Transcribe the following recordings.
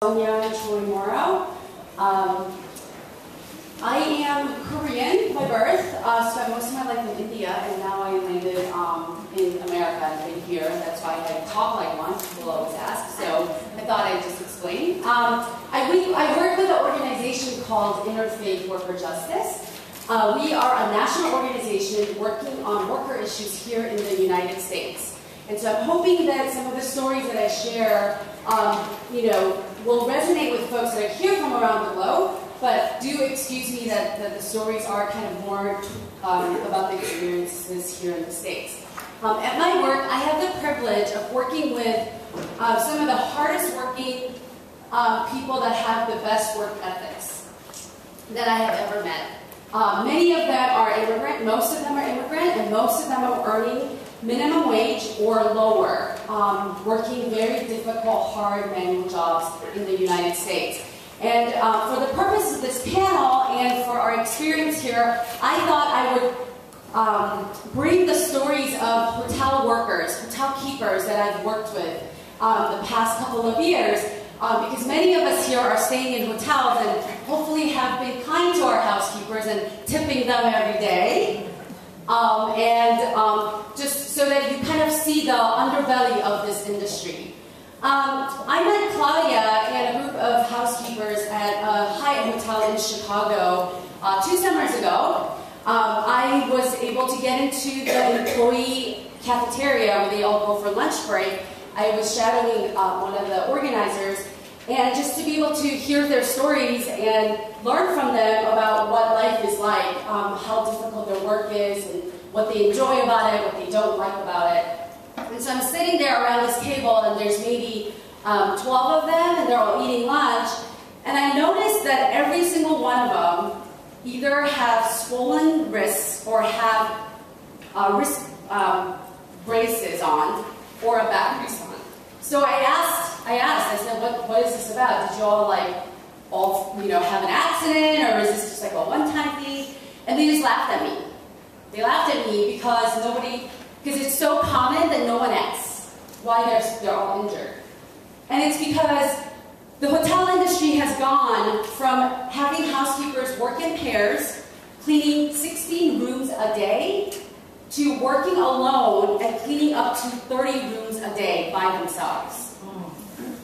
Yeon Choi-Morrow. I am Korean by birth, spent most of my life in India, and now I landed in America and been here. That's why I talk like one, people always ask, so I thought I'd just explain. I work with an organization called Interfaith Worker Justice. We are a national organization working on worker issues here in the United States. And so I'm hoping that some of the stories that I share, will resonate with folks that are here from around the globe, but do excuse me that the stories are kind of more about the experiences here in the States. At my work, I have the privilege of working with some of the hardest working people that have the best work ethics that I have ever met. Many of them are immigrant, most of them are immigrant, and most of them are earning minimum wage or lower, working very difficult, hard manual jobs in the United States. And for the purpose of this panel and for our experience here, I thought I would bring the stories of hotel workers, hotel keepers that I've worked with the past couple of years, because many of us here are staying in hotels and hopefully have been kind to our housekeepers and tipping them every day. Just so that you kind of see the underbelly of this industry. I met Claudia and a group of housekeepers at a Hyatt hotel in Chicago 2 summers ago. I was able to get into the employee cafeteria where they all go for lunch break. I was shadowing one of the organizers, and just to be able to hear their stories and learn from them about what life is like, how difficult their work is, and what they enjoy about it, what they don't like about it. And so I'm sitting there around this table, and there's maybe 12 of them, and they're all eating lunch. And I noticed that every single one of them either have swollen wrists or have wrist braces on or a back brace on. So I said, what is this about? Did you all have an accident, or is this just like a one-time thing? And they just laughed at me. They laughed at me because it's so common that no one asks why they're all injured. And it's because the hotel industry has gone from having housekeepers work in pairs, cleaning 16 rooms a day, to working alone and cleaning up to 30 rooms a day by themselves.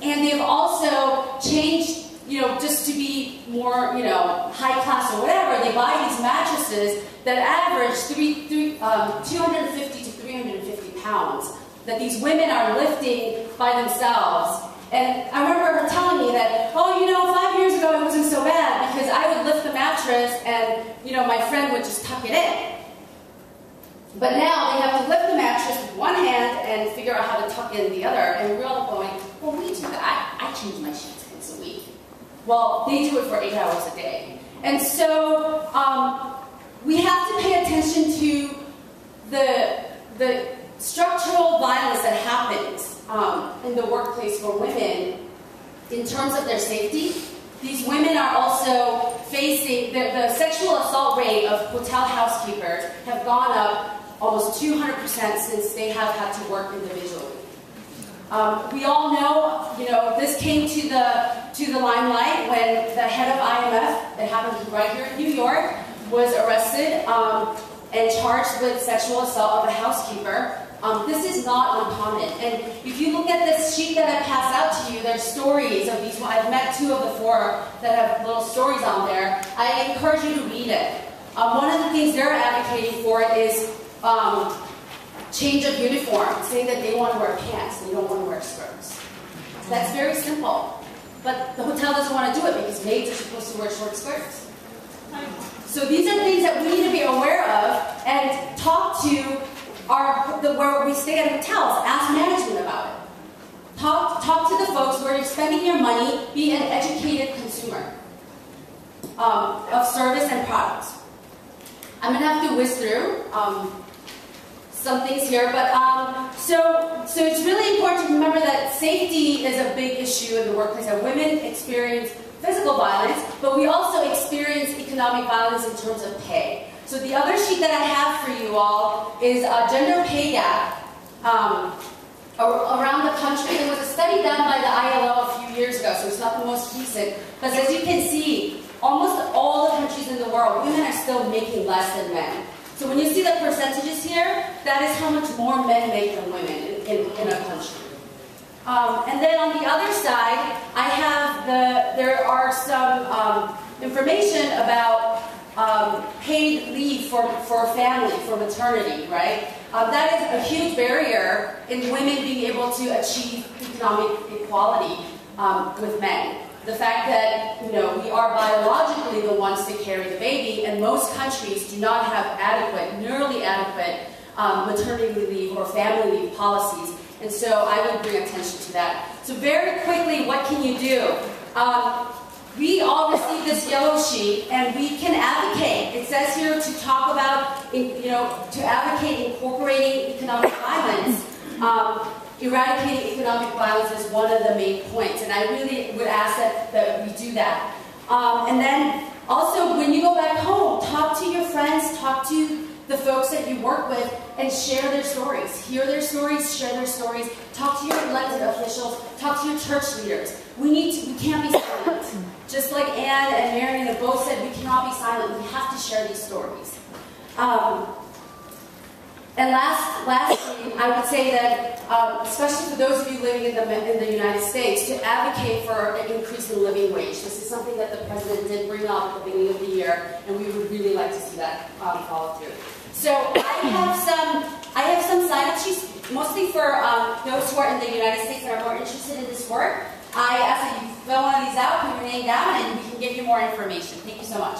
And they've also changed, just to be more, high class or whatever, they buy these mattresses that average 250 to 350 pounds that these women are lifting by themselves. And I remember her telling me that, 5 years ago it wasn't so bad because I would lift the mattress and, my friend would just tuck it in. But now they have to lift the mattress with one hand and figure out how to tuck in the other. And we're all going, well, we do that. I change my sheets once a week. Well, they do it for 8 hours a day. And so we have to pay attention to the structural violence that happens in the workplace for women in terms of their safety. These women are also facing, the sexual assault rate of hotel housekeepers have gone up almost 200% since they have had to work individually. We all know, this came to the limelight when the head of IMF, that happened right here in New York, was arrested and charged with sexual assault of a housekeeper. This is not uncommon. And if you look at this sheet that I passed out to you, there's stories of these. I've met 2 of the 4 that have little stories on there. I encourage you to read it. One of the things they're advocating for is change of uniform, saying that they want to wear pants and they don't want to wear skirts. That's very simple. But the hotel doesn't want to do it because maids are supposed to wear short skirts. So these are things that we need to be aware of and talk to where we stay at hotels. Ask management about it. Talk to the folks where you're spending your money. Be an educated consumer of service and products. I'm going to have to whiz through some things here, but so it's really important to remember that safety is a big issue in the workplace, that women experience physical violence, but we also experience economic violence in terms of pay. So the other sheet that I have for you all is a gender pay gap around the country. There was a study done by the ILO a few years ago, so it's not the most recent. But as you can see, almost all the countries in the world, women are still making less than men. So when you see the percentages here, that is how much more men make than women in a country. And then on the other side, there are some information about paid leave for family, for maternity, right? That is a huge barrier in women being able to achieve economic equality with men. The fact that, you know, we are biologically the ones to carry the baby, and most countries do not have adequate, nearly adequate maternity leave or family leave policies. And so I would bring attention to that. So very quickly, what can you do? We all received this yellow sheet, and we can advocate. It says here to talk about, you know, to advocate incorporating economic violence. Eradicating economic violence is one of the main points, and I really would ask that we do that. And then also, when you go back home, talk to your friends, talk to the folks that you work with, and share their stories. Hear their stories, share their stories. Talk to your elected officials, talk to your church leaders. We can't be silent. Just like Anne and Marion have both said, we cannot be silent. We have to share these stories. And lastly, I would say that, especially for those of you living in the United States, to advocate for an increase in living wage. This is something that the President did bring up at the beginning of the year, and we would really like to see that follow through. So I have some sign-up sheets, mostly for those who are in the United States and are more interested in this work. I ask that you fill one of these out, put your name down, and we can give you more information. Thank you so much.